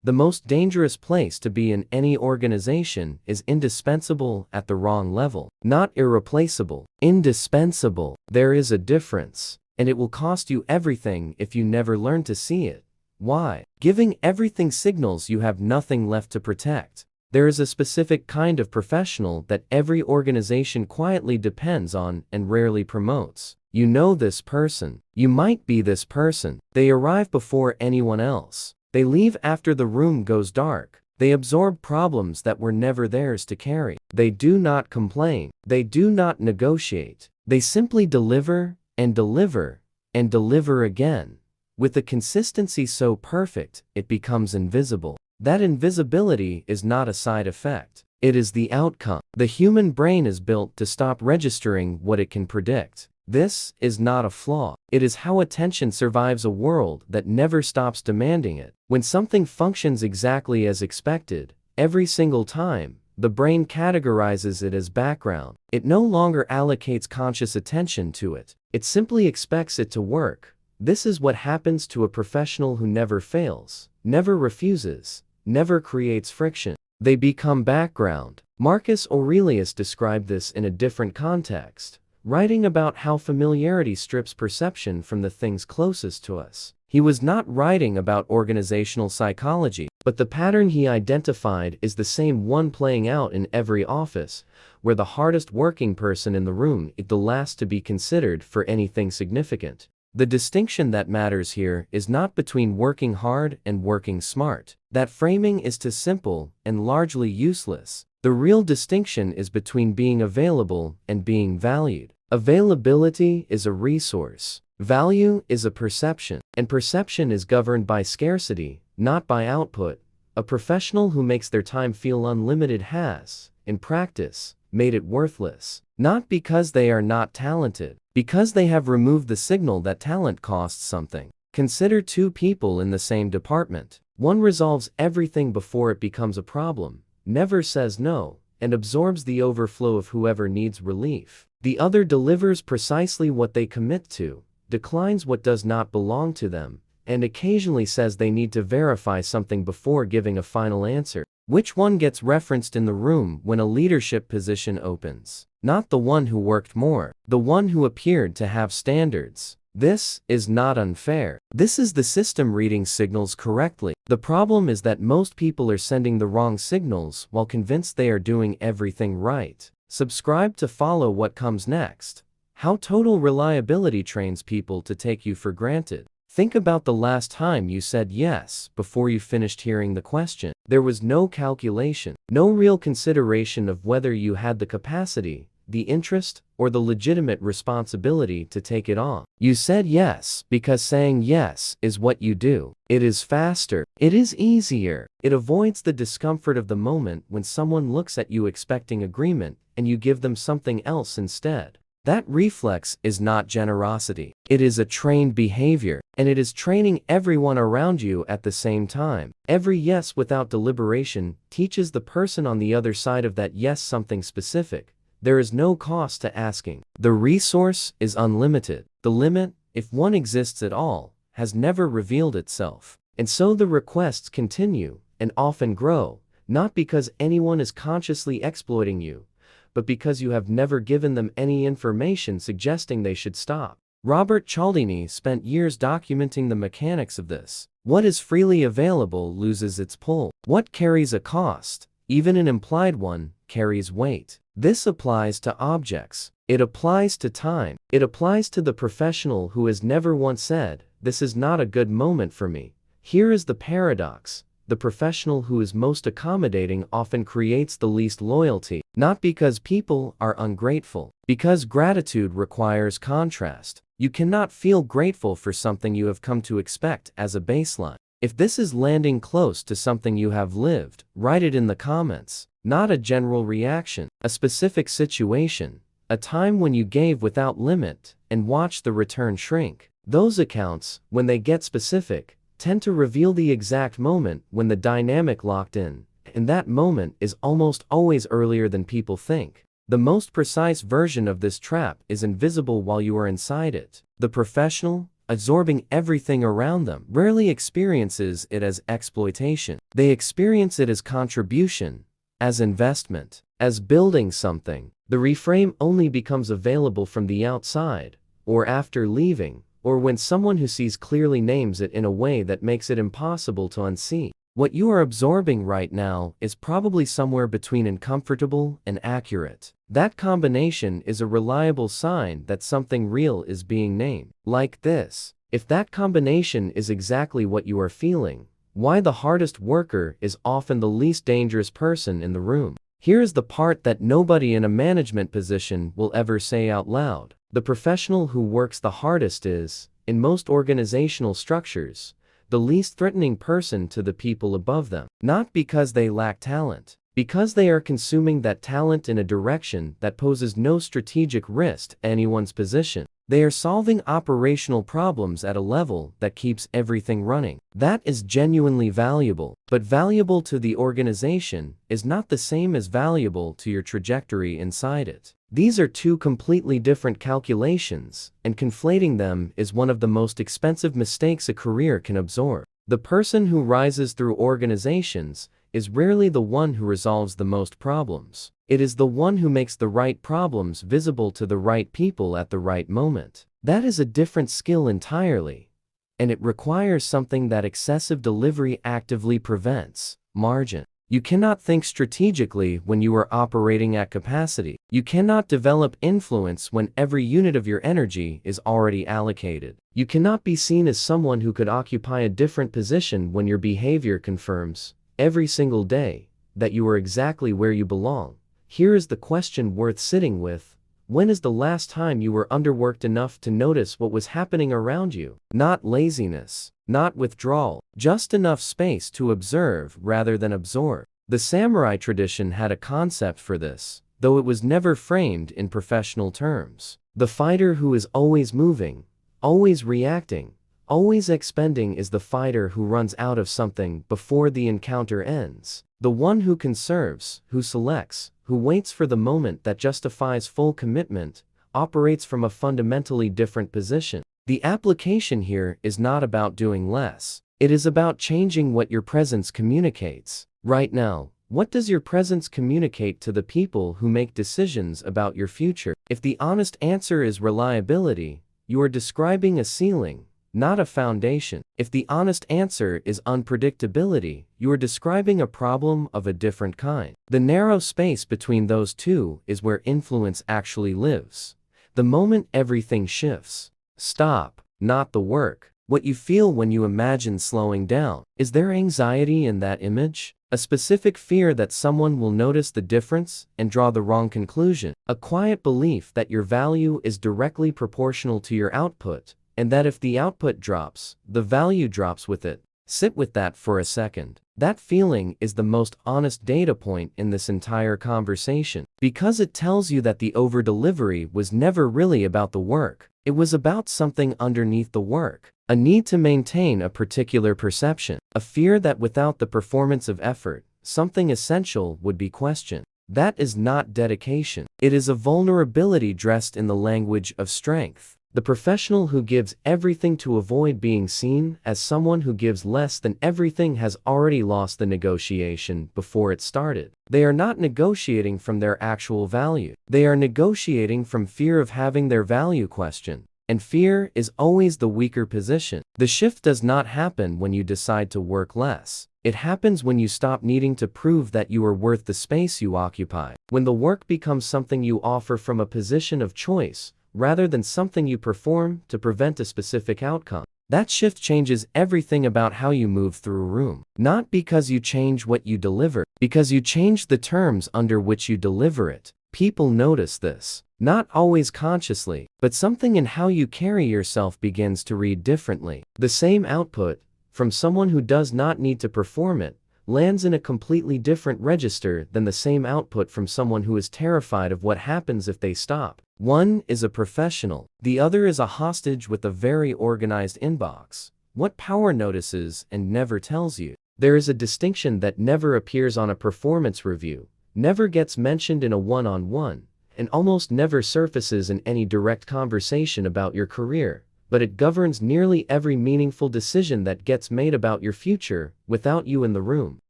The most dangerous place to be in any organization is indispensable at the wrong level. Not irreplaceable. Indispensable. There is a difference, and it will cost you everything if you never learn to see it. Why? Giving everything signals you have nothing left to protect. There is a specific kind of professional that every organization quietly depends on and rarely promotes. You know this person. You might be this person. They arrive before anyone else. They leave after the room goes dark. They absorb problems that were never theirs to carry. They do not complain. They do not negotiate. They simply deliver and deliver and deliver again. With a consistency so perfect, it becomes invisible. That invisibility is not a side effect. It is the outcome. The human brain is built to stop registering what it can predict. This is not a flaw. It is how attention survives a world that never stops demanding it. When something functions exactly as expected, every single time, the brain categorizes it as background. It no longer allocates conscious attention to it. It simply expects it to work. This is what happens to a professional who never fails, never refuses, never creates friction. They become background. Marcus Aurelius described this in a different context, writing about how familiarity strips perception from the things closest to us. He was not writing about organizational psychology, but the pattern he identified is the same one playing out in every office, where the hardest working person in the room is the last to be considered for anything significant. The distinction that matters here is not between working hard and working smart. That framing is too simple and largely useless. The real distinction is between being available and being valued. Availability is a resource. Value is a perception, and perception is governed by scarcity, not by output. A professional who makes their time feel unlimited has, in practice, made it worthless. Not because they are not talented, because they have removed the signal that talent costs something. Consider two people in the same department. One resolves everything before it becomes a problem, never says no, and absorbs the overflow of whoever needs relief. The other delivers precisely what they commit to, declines what does not belong to them, and occasionally says they need to verify something before giving a final answer. Which one gets referenced in the room when a leadership position opens? Not the one who worked more, the one who appeared to have standards. This is not unfair. This is the system reading signals correctly. The problem is that most people are sending the wrong signals while convinced they are doing everything right. Subscribe to follow what comes next. How total reliability trains people to take you for granted. Think about the last time you said yes before you finished hearing the question. There was no calculation, no real consideration of whether you had the capacity, the interest, or the legitimate responsibility to take it on. You said yes because saying yes is what you do. It is faster. It is easier. It avoids the discomfort of the moment when someone looks at you expecting agreement and you give them something else instead. That reflex is not generosity. It is a trained behavior, and it is training everyone around you at the same time. Every yes without deliberation teaches the person on the other side of that yes something specific. There is no cost to asking. The resource is unlimited. The limit, if one exists at all, has never revealed itself. And so the requests continue, and often grow, not because anyone is consciously exploiting you, but because you have never given them any information suggesting they should stop. Robert Cialdini spent years documenting the mechanics of this. What is freely available loses its pull. What carries a cost, even an implied one, carries weight. This applies to objects. It applies to time. It applies to the professional who has never once said, "This is not a good moment for me." Here is the paradox. The professional who is most accommodating often creates the least loyalty, not because people are ungrateful, because gratitude requires contrast. You cannot feel grateful for something you have come to expect as a baseline. If this is landing close to something you have lived, write it in the comments. Not a general reaction, a specific situation, a time when you gave without limit and watched the return shrink. Those accounts, when they get specific, tend to reveal the exact moment when the dynamic locked in, and that moment is almost always earlier than people think. The most precise version of this trap is invisible while you are inside it. The professional, absorbing everything around them, rarely experiences it as exploitation. They experience it as contribution, as investment, as building something. The reframe only becomes available from the outside, or after leaving, or when someone who sees clearly names it in a way that makes it impossible to unsee. What you are absorbing right now is probably somewhere between uncomfortable and accurate. That combination is a reliable sign that something real is being named. Like this. If that combination is exactly what you are feeling, why the hardest worker is often the least dangerous person in the room. Here is the part that nobody in a management position will ever say out loud. The professional who works the hardest is, in most organizational structures, the least threatening person to the people above them. Not because they lack talent, because they are consuming that talent in a direction that poses no strategic risk to anyone's position. They are solving operational problems at a level that keeps everything running. That is genuinely valuable, but valuable to the organization is not the same as valuable to your trajectory inside it. These are two completely different calculations, and conflating them is one of the most expensive mistakes a career can absorb. The person who rises through organizations is rarely the one who resolves the most problems. It is the one who makes the right problems visible to the right people at the right moment. That is a different skill entirely, and it requires something that excessive delivery actively prevents: margin. You cannot think strategically when you are operating at capacity. You cannot develop influence when every unit of your energy is already allocated. You cannot be seen as someone who could occupy a different position when your behavior confirms, every single day, that you are exactly where you belong. Here is the question worth sitting with: when is the last time you were underworked enough to notice what was happening around you? Not laziness, not withdrawal, just enough space to observe rather than absorb. The samurai tradition had a concept for this, though it was never framed in professional terms. The fighter who is always moving, always reacting, always expending is the fighter who runs out of something before the encounter ends. The one who conserves, who selects, who waits for the moment that justifies full commitment, operates from a fundamentally different position. The application here is not about doing less. It is about changing what your presence communicates. Right now, what does your presence communicate to the people who make decisions about your future? If the honest answer is reliability, you are describing a ceiling, not a foundation. If the honest answer is unpredictability, you are describing a problem of a different kind. The narrow space between those two is where influence actually lives. The moment everything shifts. Stop, not the work. What you feel when you imagine slowing down. Is there anxiety in that image? A specific fear that someone will notice the difference and draw the wrong conclusion? A quiet belief that your value is directly proportional to your output, and that if the output drops, the value drops with it? Sit with that for a second. That feeling is the most honest data point in this entire conversation, because it tells you that the over-delivery was never really about the work. It was about something underneath the work. A need to maintain a particular perception. A fear that without the performance of effort, something essential would be questioned. That is not dedication. It is a vulnerability dressed in the language of strength. The professional who gives everything to avoid being seen as someone who gives less than everything has already lost the negotiation before it started. They are not negotiating from their actual value. They are negotiating from fear of having their value questioned. And fear is always the weaker position. The shift does not happen when you decide to work less. It happens when you stop needing to prove that you are worth the space you occupy. When the work becomes something you offer from a position of choice, rather than something you perform to prevent a specific outcome. That shift changes everything about how you move through a room. Not because you change what you deliver, because you change the terms under which you deliver it. People notice this, not always consciously, but something in how you carry yourself begins to read differently. The same output, from someone who does not need to perform it, lands in a completely different register than the same output from someone who is terrified of what happens if they stop. One is a professional, the other is a hostage with a very organized inbox. What power notices and never tells you? There is a distinction that never appears on a performance review, never gets mentioned in a one-on-one, and almost never surfaces in any direct conversation about your career, but it governs nearly every meaningful decision that gets made about your future without you in the room.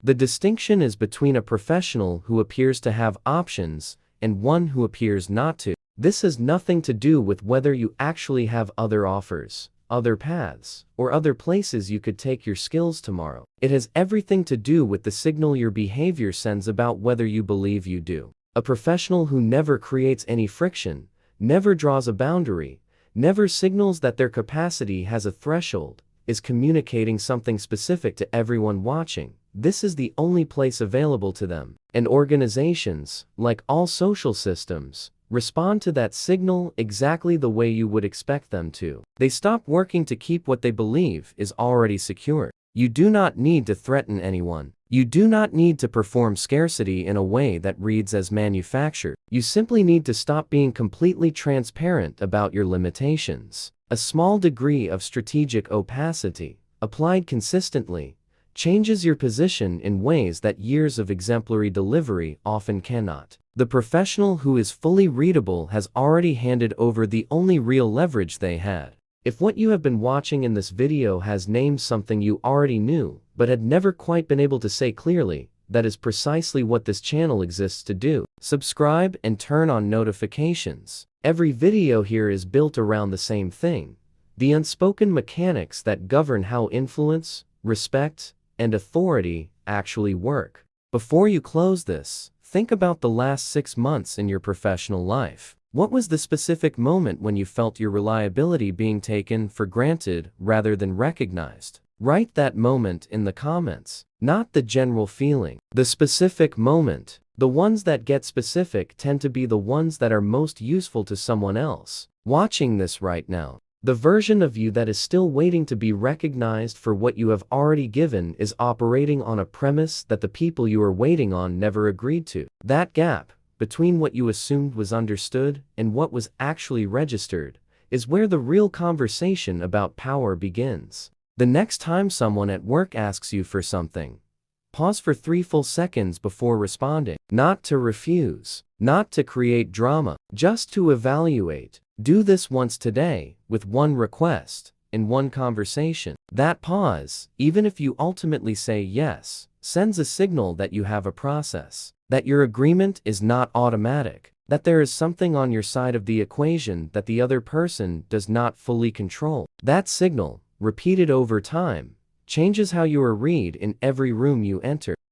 The distinction is between a professional who appears to have options and one who appears not to. This has nothing to do with whether you actually have other offers, other paths, or other places you could take your skills tomorrow. It has everything to do with the signal your behavior sends about whether you believe you do. A professional who never creates any friction, never draws a boundary, never signals that their capacity has a threshold, is communicating something specific to everyone watching. This is the only place available to them. And organizations, like all social systems, respond to that signal exactly the way you would expect them to. They stop working to keep what they believe is already secure. You do not need to threaten anyone. You do not need to perform scarcity in a way that reads as manufactured. You simply need to stop being completely transparent about your limitations. A small degree of strategic opacity, applied consistently, changes your position in ways that years of exemplary delivery often cannot. The professional who is fully readable has already handed over the only real leverage they had. If what you have been watching in this video has named something you already knew, but had never quite been able to say clearly, that is precisely what this channel exists to do. Subscribe and turn on notifications. Every video here is built around the same thing: the unspoken mechanics that govern how influence, respect, and authority actually work. Before you close this, think about the last 6 months in your professional life. What was the specific moment when you felt your reliability being taken for granted rather than recognized? Write that moment in the comments. Not the general feeling, the specific moment. The ones that get specific tend to be the ones that are most useful to someone else watching this right now. The version of you that is still waiting to be recognized for what you have already given is operating on a premise that the people you are waiting on never agreed to. That gap between what you assumed was understood and what was actually registered is where the real conversation about power begins. The next time someone at work asks you for something, pause for 3 full seconds before responding. Not to refuse, not to create drama, just to evaluate. Do this once today, with one request, in one conversation. That pause, even if you ultimately say yes, sends a signal that you have a process, that your agreement is not automatic, that there is something on your side of the equation that the other person does not fully control. That signal, repeated over time, changes how you are read in every room you enter.